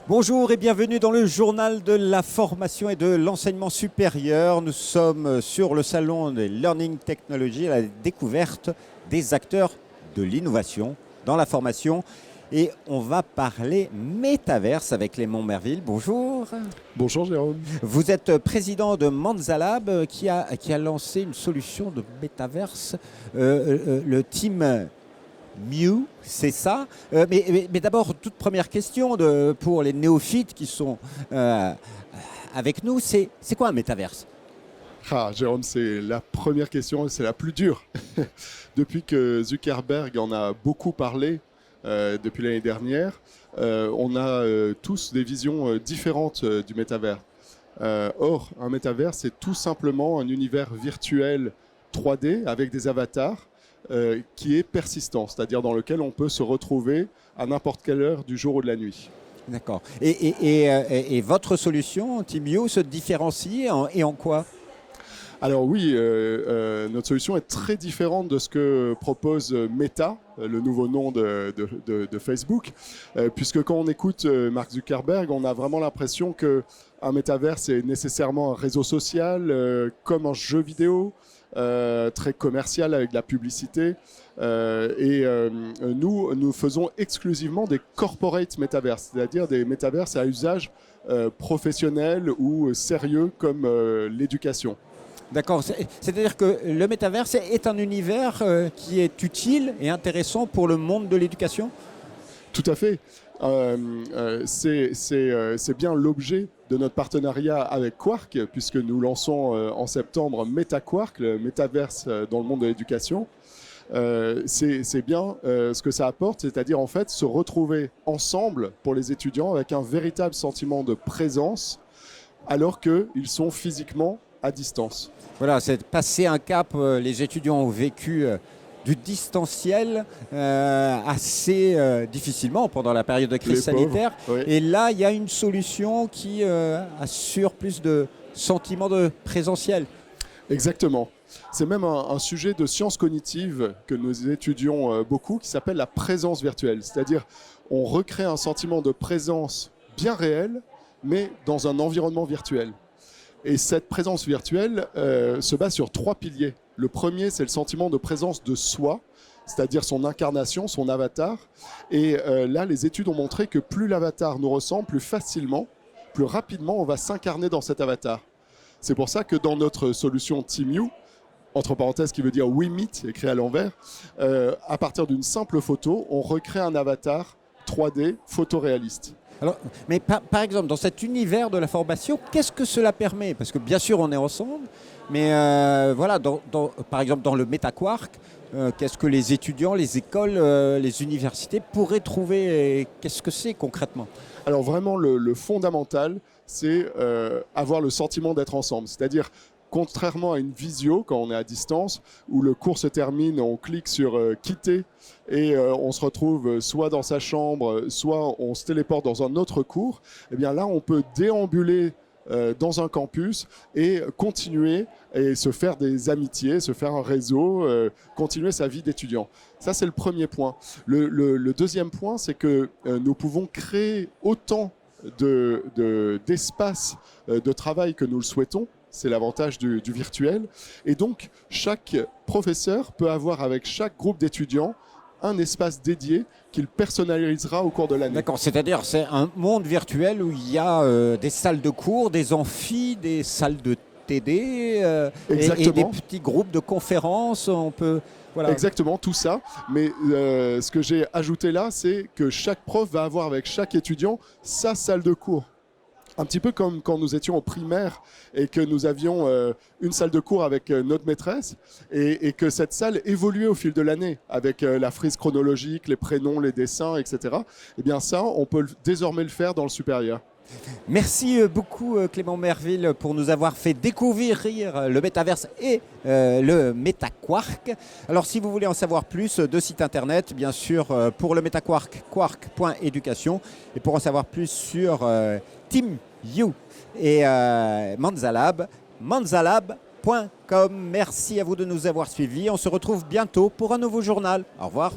Bonjour et bienvenue dans le journal de la formation et de l'enseignement supérieur. Nous sommes sur le salon des Learning Technology, à la découverte des acteurs de l'innovation dans la formation. Et on va parler métaverse avec Clément Merville. Bonjour. Bonjour Jérôme. Vous êtes président de Manzalab qui a lancé une solution de métaverse, le team Mew, c'est ça. Mais d'abord, toute première question pour les néophytes qui sont avec nous, c'est quoi un métaverse? Jérôme, c'est la première question et c'est la plus dure. Depuis que Zuckerberg en a beaucoup parlé, depuis l'année dernière, on a tous des visions différentes du métavers. Or, un métavers, c'est tout simplement un univers virtuel 3D avec des avatars qui est persistant, c'est-à-dire dans lequel on peut se retrouver à n'importe quelle heure du jour ou de la nuit. D'accord. Et votre solution, Timio, se différencie en quoi? Alors oui, notre solution est très différente de ce que propose Meta, le nouveau nom de Facebook, puisque quand on écoute Mark Zuckerberg, on a vraiment l'impression qu'un métavers c'est nécessairement un réseau social, comme un jeu vidéo, très commercial avec de la publicité. Nous faisons exclusivement des corporate métavers, c'est-à-dire des métavers à usage professionnel ou sérieux comme l'éducation. D'accord, c'est-à-dire que le métaverse est un univers qui est utile et intéressant pour le monde de l'éducation? Tout à fait. C'est bien l'objet de notre partenariat avec Quark, puisque nous lançons en septembre MetaQuark, le métaverse dans le monde de l'éducation. C'est bien ce que ça apporte, c'est-à-dire en fait se retrouver ensemble pour les étudiants avec un véritable sentiment de présence alors qu'ils sont physiquement à distance. Voilà, c'est passer un cap. Les étudiants ont vécu du distanciel assez difficilement pendant la période de crise sanitaire. Oui. Et là, il y a une solution qui assure plus de sentiment de présentiel. Exactement. C'est même un sujet de sciences cognitives que nous étudions beaucoup qui s'appelle la présence virtuelle. C'est-à-dire on recrée un sentiment de présence bien réel, mais dans un environnement virtuel. Et cette présence virtuelle se base sur 3 piliers. Le premier, c'est le sentiment de présence de soi, c'est-à-dire son incarnation, son avatar. Et là, les études ont montré que plus l'avatar nous ressemble, plus facilement, plus rapidement, on va s'incarner dans cet avatar. C'est pour ça que dans notre solution TeamU, entre parenthèses qui veut dire We Meet, écrit à l'envers, à partir d'une simple photo, on recrée un avatar 3D photoréaliste. Alors, mais par exemple, dans cet univers de la formation, qu'est-ce que cela permet? Parce que bien sûr, on est ensemble, mais voilà, par exemple, dans le MetaQuark, qu'est-ce que les étudiants, les écoles, les universités pourraient trouver et qu'est-ce que c'est concrètement? Alors vraiment, le fondamental, c'est avoir le sentiment d'être ensemble. C'est-à-dire, contrairement à une visio, quand on est à distance, où le cours se termine, on clique sur quitter et on se retrouve soit dans sa chambre, soit on se téléporte dans un autre cours, eh bien là, on peut déambuler dans un campus et continuer et se faire des amitiés, se faire un réseau, continuer sa vie d'étudiant. Ça, c'est le premier point. Le deuxième point, c'est que nous pouvons créer autant d'espace de travail que nous le souhaitons. C'est l'avantage du virtuel. Et donc, chaque professeur peut avoir avec chaque groupe d'étudiants un espace dédié qu'il personnalisera au cours de l'année. D'accord, c'est-à-dire c'est un monde virtuel où il y a des salles de cours, des amphis, des salles de TD et des petits groupes de conférences. On peut, voilà. Exactement, tout ça. Mais ce que j'ai ajouté là, c'est que chaque prof va avoir avec chaque étudiant sa salle de cours. Un petit peu comme quand nous étions au primaire et que nous avions une salle de cours avec notre maîtresse et que cette salle évoluait au fil de l'année avec la frise chronologique, les prénoms, les dessins, etc. Eh bien ça, on peut désormais le faire dans le supérieur. Merci beaucoup Clément Merville pour nous avoir fait découvrir le métaverse et le MetaQuark. Alors si vous voulez en savoir plus, deux sites internet, bien sûr pour le MetaQuark, quark.education, et pour en savoir plus sur TeamU et Manzalab, manzalab.com. Merci à vous de nous avoir suivis. On se retrouve bientôt pour un nouveau journal. Au revoir.